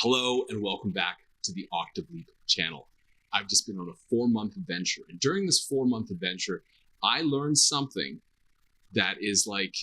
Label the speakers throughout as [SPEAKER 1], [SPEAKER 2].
[SPEAKER 1] Hello and welcome back to the Octave Leap channel. I've just been on a 4-month adventure, and during this 4-month adventure, I learned something that is like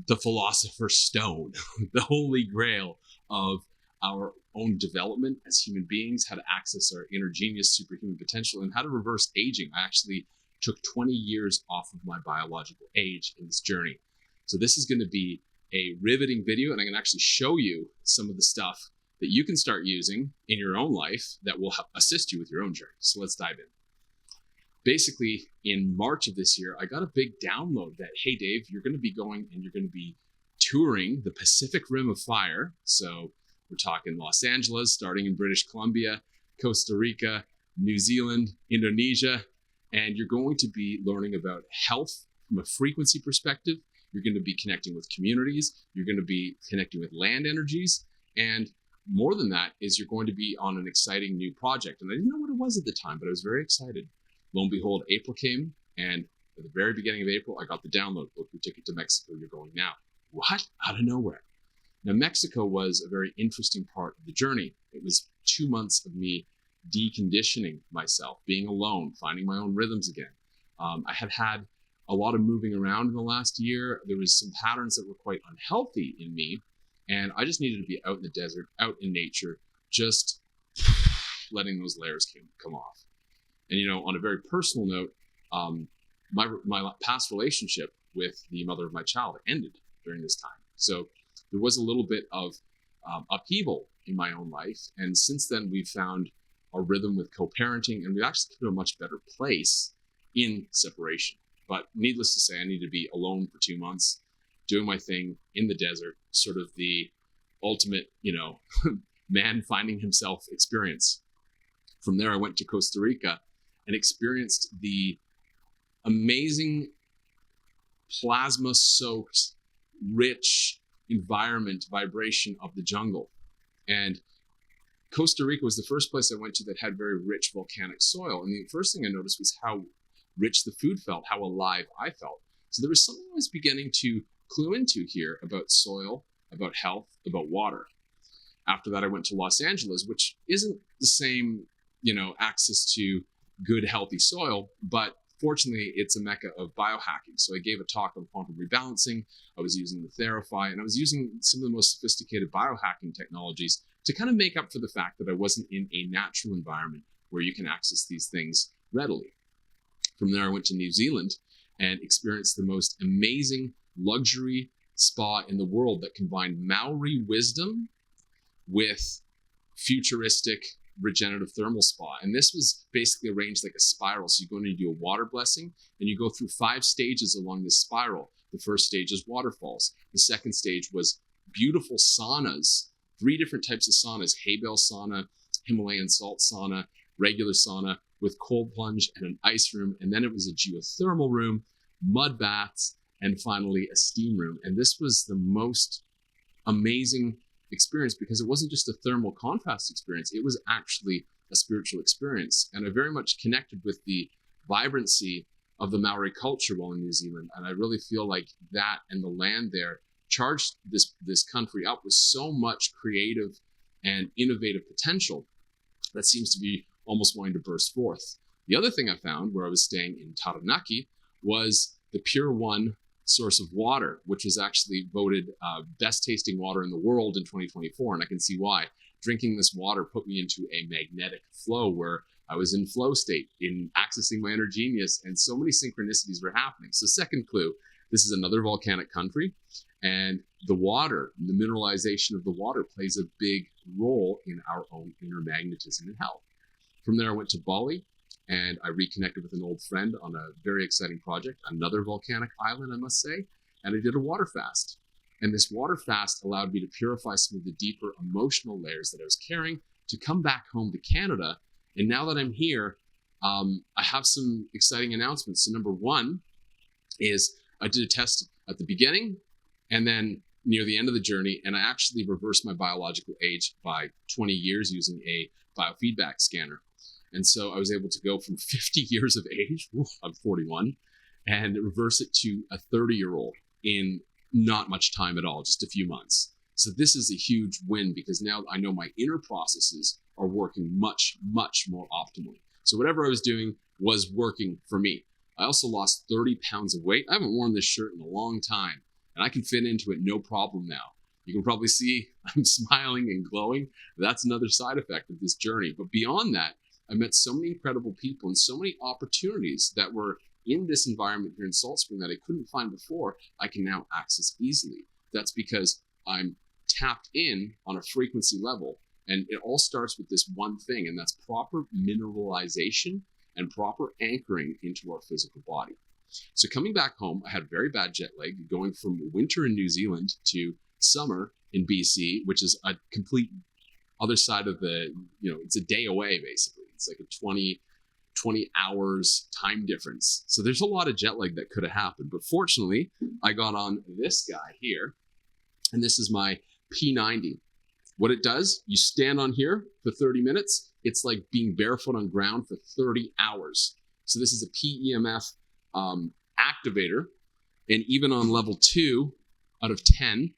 [SPEAKER 1] the philosopher's stone, the holy grail of our own development as human beings, how to access our inner genius, superhuman potential, and how to reverse aging. I actually took 20 years off of my biological age in this journey. So this is going to be a riveting video, and I'm going to actually show you some of the stuff that you can start using in your own life that will help assist you with your own journey. So let's dive in. Basically, in March of this year, I got a big download that, hey, Dave, you're going to be going and you're going to be touring the Pacific Rim of Fire. So we're talking Los Angeles, starting in British Columbia, Costa Rica, New Zealand, Indonesia, and you're going to be learning about health from a frequency perspective. You're going to be connecting with communities. You're going to be connecting with land energies. And more than that is you're going to be on an exciting new project. And I didn't know what it was at the time, but I was very excited. Lo and behold, April came, and at the very beginning of April, I got the download, book your ticket to Mexico, you're going now. What? Out of nowhere. Now, Mexico was a very interesting part of the journey. It was 2 months of me deconditioning myself, being alone, finding my own rhythms again. I had had a lot of moving around in the last year. There was some patterns that were quite unhealthy in me. And I just needed to be out in the desert, out in nature, just letting those layers come off. And, you know, on a very personal note, my past relationship with the mother of my child ended during this time. So there was a little bit of upheaval in my own life. And since then, we've found a rhythm with co-parenting, and we've actually come to a much better place in separation. But needless to say, I need to be alone for 2 months, doing my thing in the desert, sort of the ultimate, man finding himself experience. From there, I went to Costa Rica and experienced the amazing plasma-soaked, rich environment, vibration of the jungle. And Costa Rica was the first place I went to that had very rich volcanic soil. And the first thing I noticed was how rich the food felt, how alive I felt. So there was something I was beginning to clue into here about soil, about health, about water. After that, I went to Los Angeles, which isn't the same, access to good, healthy soil, but fortunately, it's a mecca of biohacking. So I gave a talk on quantum rebalancing. I was using the Therify, and I was using some of the most sophisticated biohacking technologies to kind of make up for the fact that I wasn't in a natural environment where you can access these things readily. From there, I went to New Zealand and experienced the most amazing luxury spa in the world that combined Maori wisdom with futuristic regenerative thermal spa. And this was basically arranged like a spiral. So you go in and you do a water blessing, and you go through 5 stages along this spiral. The first stage is waterfalls. The second stage was beautiful saunas, 3 different types of saunas: hay bale sauna, Himalayan salt sauna, regular sauna with cold plunge and an ice room. And then it was a geothermal room, mud baths, and finally a steam room. And this was the most amazing experience because it wasn't just a thermal contrast experience, it was actually a spiritual experience. And I very much connected with the vibrancy of the Maori culture while in New Zealand. And I really feel like that and the land there charged this country up with so much creative and innovative potential that seems to be almost wanting to burst forth. The other thing I found where I was staying in Taranaki was the Pure One source of water, which was actually voted best tasting water in the world in 2024. And I can see why. Drinking this water put me into a magnetic flow where I was in flow state, in accessing my inner genius, and so many synchronicities were happening. So second clue, this is another volcanic country, and the water, the mineralization of the water plays a big role in our own inner magnetism and health. From there, I went to Bali, and I reconnected with an old friend on a very exciting project, another volcanic island, I must say, and I did a water fast. And this water fast allowed me to purify some of the deeper emotional layers that I was carrying to come back home to Canada. And now that I'm here, I have some exciting announcements. So number 1 is I did a test at the beginning and then near the end of the journey, and I actually reversed my biological age by 20 years using a biofeedback scanner. And so I was able to go from 50 years of age, I'm 41, and reverse it to a 30-year-old in not much time at all, just a few months. So this is a huge win because now I know my inner processes are working much, much more optimally. So whatever I was doing was working for me. I also lost 30 pounds of weight. I haven't worn this shirt in a long time, and I can fit into it no problem now. You can probably see I'm smiling and glowing. That's another side effect of this journey. But beyond that, I met so many incredible people and so many opportunities that were in this environment here in Salt Spring that I couldn't find before, I can now access easily. That's because I'm tapped in on a frequency level. And it all starts with this one thing, and that's proper mineralization and proper anchoring into our physical body. So coming back home, I had very bad jet lag, going from winter in New Zealand to summer in BC, which is a complete other side of the, it's a day away, basically. It's like a 20 hours time difference. So there's a lot of jet lag that could have happened. But fortunately, I got on this guy here, and this is my P90. What it does, you stand on here for 30 minutes. It's like being barefoot on ground for 30 hours. So this is a PEMF activator. And even on level 2 out of 10,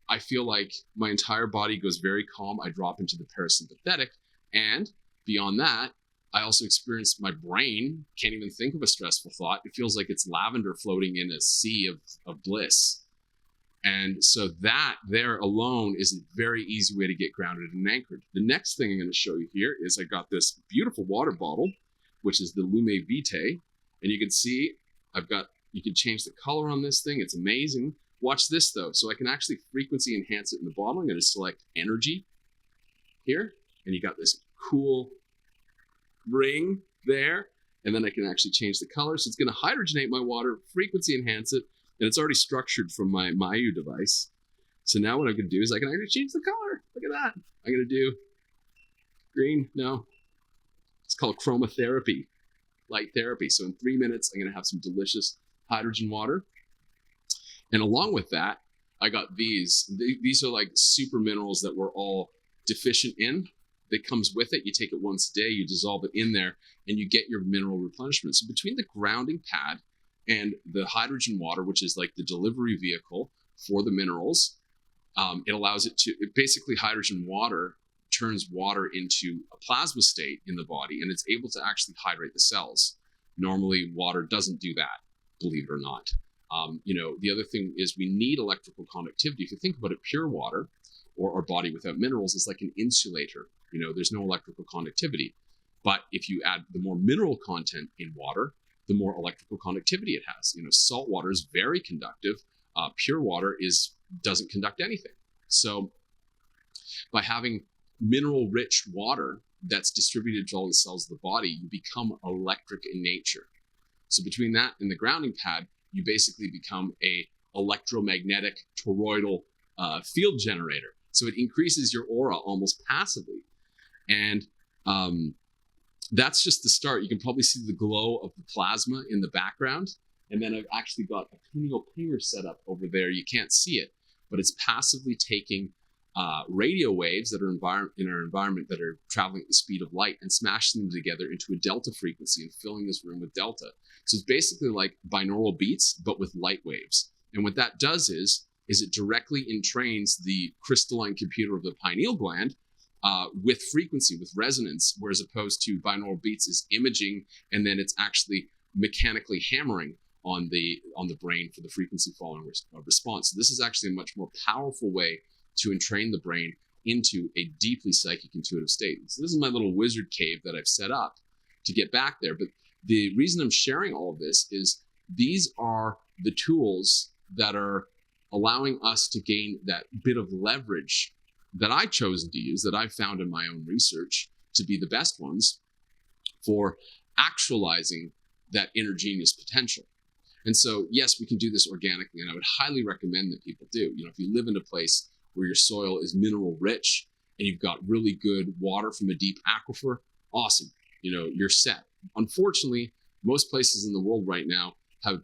[SPEAKER 1] I feel like my entire body goes very calm. I drop into the parasympathetic. And beyond that, I also experience my brain can't even think of a stressful thought. It feels like it's lavender floating in a sea of bliss. And so that there alone is a very easy way to get grounded and anchored. The next thing I'm going to show you here is I got this beautiful water bottle, which is the Lume Vitae. And you can see you can change the color on this thing. It's amazing. Watch this though. So I can actually frequency enhance it in the bottle. I'm going to select energy here. And you got this cool ring there. And then I can actually change the color. So it's going to hydrogenate my water, frequency enhance it. And it's already structured from my Mayu device. So now what I'm going to do is I can actually change the color. Look at that. I'm going to do green. No, it's called chromotherapy, light therapy. So in 3 minutes, I'm going to have some delicious hydrogen water. And along with that, I got these. These are like super minerals that we're all deficient in. That comes with it. You take it once a day, you dissolve it in there, and you get your mineral replenishment. So between the grounding pad and the hydrogen water, which is like the delivery vehicle for the minerals, it allows it to, basically hydrogen water turns water into a plasma state in the body, and it's able to actually hydrate the cells. Normally, water doesn't do that, believe it or not. The other thing is we need electrical conductivity. If you think about it, pure water or our body without minerals is like an insulator. There's no electrical conductivity. But if you add the more mineral content in water, the more electrical conductivity it has. Salt water is very conductive. Pure water doesn't conduct anything. So by having mineral-rich water that's distributed to all the cells of the body, you become electric in nature. So between that and the grounding pad, you basically become a electromagnetic toroidal field generator. So it increases your aura almost passively. And that's just the start. You can probably see the glow of the plasma in the background. And then I've actually got a pineal pinger set up over there. You can't see it, but it's passively taking radio waves that are in our environment that are traveling at the speed of light and smashing them together into a delta frequency and filling this room with delta. So it's basically like binaural beats, but with light waves. And what that does is it directly entrains the crystalline computer of the pineal gland with frequency, with resonance, whereas opposed to binaural beats is imaging, and then it's actually mechanically hammering on the brain for the frequency following response. So this is actually a much more powerful way to entrain the brain into a deeply psychic intuitive state. So this is my little wizard cave that I've set up to get back there. But the reason I'm sharing all of this is these are the tools that are allowing us to gain that bit of leverage that I've chosen to use, that I've found in my own research to be the best ones for actualizing that inner genius potential. And so, yes, we can do this organically, and I would highly recommend that people do. If you live in a place where your soil is mineral rich and you've got really good water from a deep aquifer, awesome. You're set. Unfortunately, most places in the world right now have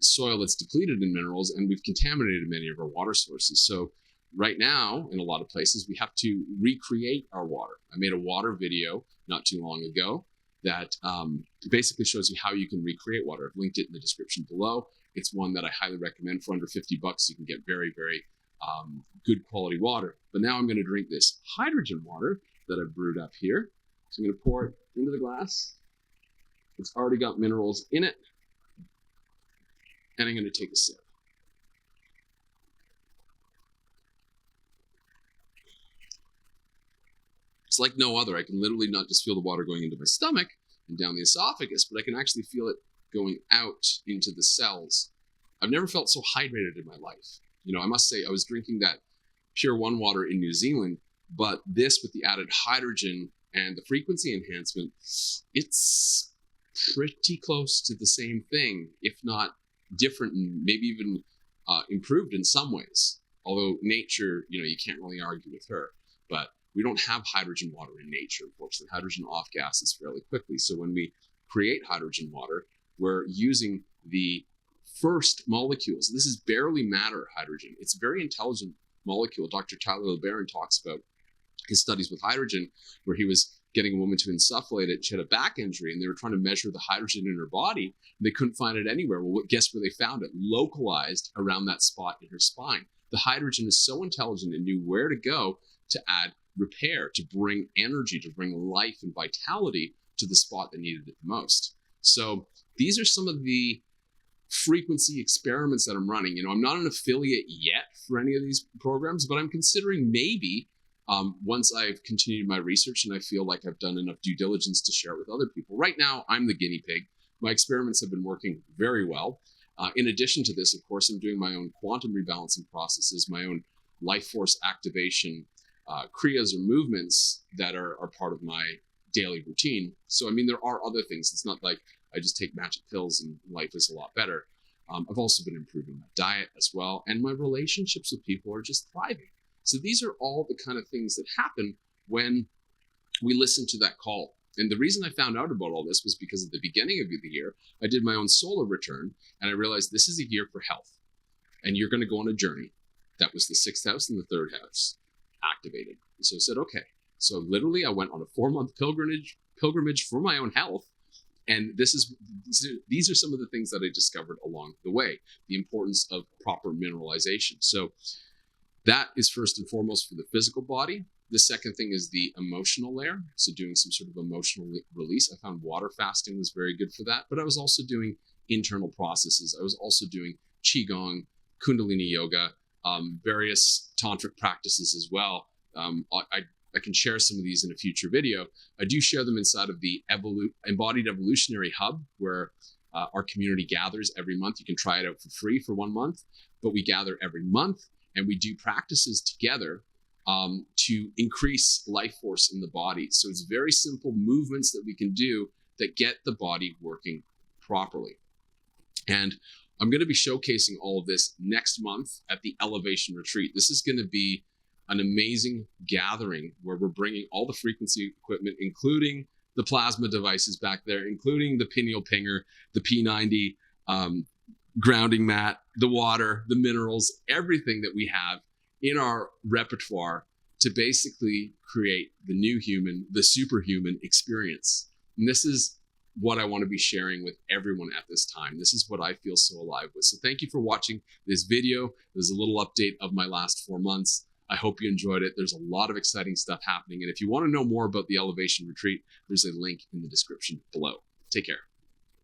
[SPEAKER 1] soil that's depleted in minerals, and we've contaminated many of our water sources. So right now, in a lot of places, we have to recreate our water. I made a water video not too long ago that basically shows you how you can recreate water. I've linked it in the description below. It's one that I highly recommend. For under $50, you can get very, very good quality water. But now I'm going to drink this hydrogen water that I've brewed up here. So I'm going to pour it into the glass. It's already got minerals in it. And I'm going to take a sip. It's like no other. I can literally not just feel the water going into my stomach and down the esophagus, but I can actually feel it going out into the cells. I've never felt so hydrated in my life. You know, I must say I was drinking that Pure One water in New Zealand, but this with the added hydrogen and the frequency enhancement, it's pretty close to the same thing, if not different, and maybe even improved in some ways. Although nature, you know, you can't really argue with her, but we don't have hydrogen water in nature, unfortunately. Hydrogen off gases fairly quickly. So when we create hydrogen water, we're using the first molecules. This is barely matter hydrogen. It's a very intelligent molecule. Dr. Tyler LeBaron talks about his studies with hydrogen, where he was getting a woman to insufflate it. She had a back injury, and they were trying to measure the hydrogen in her body, and they couldn't find it anywhere. Well, guess where they found it? Localized around that spot in her spine. The hydrogen is so intelligent and knew where to go to add repair, to bring energy, to bring life and vitality to the spot that needed it the most. So these are some of the frequency experiments that I'm running. You know, I'm not an affiliate yet for any of these programs, but I'm considering maybe once I've continued my research and I feel like I've done enough due diligence to share it with other people. Right now, I'm the guinea pig. My experiments have been working very well. In addition to this, of course, I'm doing my own quantum rebalancing processes, my own life force activation, kriyas or movements that are part of my daily routine. So, I mean, there are other things. It's not like I just take magic pills and life is a lot better. I've also been improving my diet as well, and my relationships with people are just thriving. So these are all the kind of things that happen when we listen to that call. And the reason I found out about all this was because at the beginning of the year, I did my own solar return, and I realized this is a year for health. And you're going to go on a journey. That was the 6th house and the 3rd house activated. And so I said, okay. So literally I went on a 4-month pilgrimage for my own health. And these are some of the things that I discovered along the way. The importance of proper mineralization. So that is first and foremost for the physical body. The second thing is the emotional layer. So doing some sort of emotional release. I found water fasting was very good for that. But I was also doing internal processes. I was also doing Qigong, Kundalini yoga, various tantric practices as well. I can share some of these in a future video. I do share them inside of the Embodied Evolutionary Hub, where our community gathers every month. You can try it out for free for 1 month, but we gather every month and we do practices together to increase life force in the body. So it's very simple movements that we can do that get the body working properly. And I'm going to be showcasing all of this next month at the Elevation Retreat. This is going to be an amazing gathering where we're bringing all the frequency equipment, including the plasma devices back there, including the pineal pinger, the P90 grounding mat, the water, the minerals, everything that we have in our repertoire to basically create the new human, the superhuman experience. And this is what I want to be sharing with everyone at this time. This is what I feel so alive with. So thank you for watching this video. There's a little update of my last 4 months. I hope you enjoyed it. There's a lot of exciting stuff happening. And if you want to know more about the Elevation Retreat, there's a link in the description below. Take care.